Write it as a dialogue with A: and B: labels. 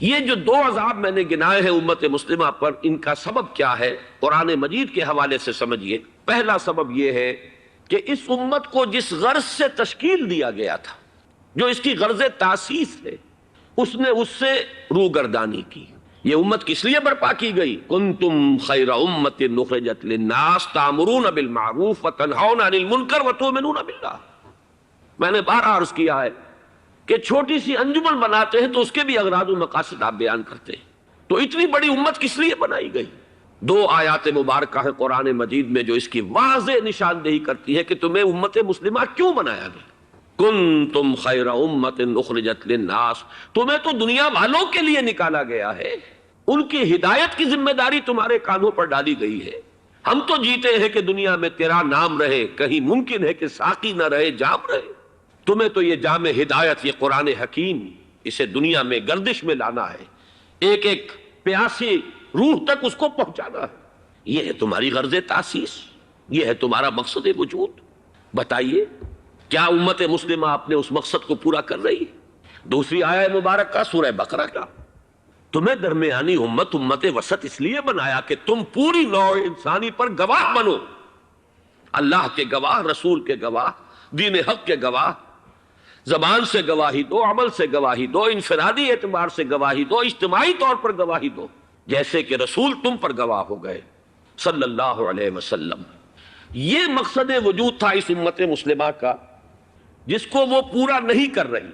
A: یہ جو دو عذاب میں نے گنائے ہیں امت مسلمہ پر، ان کا سبب کیا ہے قرآن مجید کے حوالے سے سمجھیے۔ پہلا سبب یہ ہے کہ اس امت کو جس غرض سے تشکیل دیا گیا تھا، جو اس کی غرض تاسیس ہے، اس نے اس سے روگردانی کی۔ یہ امت کس لیے برپا کی گئی؟ کنتم خیر امت اخرجت للناس تأمرون بالمعروف وتنہون عن المنکر وتؤمنون باللہ۔ میں نے بار عرض کیا ہے کہ چھوٹی سی انجمن بناتے ہیں تو اس کے بھی اغراض و مقاصد آپ بیان کرتے ہیں، تو اتنی بڑی امت کس لیے بنائی گئی؟ دو آیات مبارکہ ہیں قرآن مجید میں جو اس کی واضح نشاندہی کرتی ہے کہ تمہیں امت مسلمہ کیوں بنایا گیا۔ کنتم خیر امت اخرجت للناس، تمہیں تو دنیا والوں کے لیے نکالا گیا ہے، ان کی ہدایت کی ذمہ داری تمہارے کانوں پر ڈالی گئی ہے۔ ہم تو جیتے ہیں کہ دنیا میں تیرا نام رہے، کہیں ممکن ہے کہ ساقی نہ رہے، جام رہے۔ تمہیں تو یہ جام ہدایت، یہ قرآن حکیم، اسے دنیا میں گردش میں لانا ہے، ایک ایک پیاسی روح تک اس کو پہنچانا ہے۔ یہ ہے تمہاری غرض تاسیس، یہ ہے تمہارا مقصد وجود۔ بتائیے کیا امت مسلمہ اپنے اس مقصد کو پورا کر رہی ہے؟ دوسری آیہ مبارکہ سورہ بقرہ کا، تمہیں درمیانی امت وسط اس لیے بنایا کہ تم پوری نوع انسانی پر گواہ بنو، اللہ کے گواہ، رسول کے گواہ، دین حق کے گواہ۔ زبان سے گواہی دو، عمل سے گواہی دو، انفرادی اعتبار سے گواہی دو، اجتماعی طور پر گواہی دو، جیسے کہ رسول تم پر گواہ ہو گئے صلی اللہ علیہ وسلم۔ یہ مقصد وجود تھا اس امت مسلمہ کا، جس کو وہ پورا نہیں کر رہی۔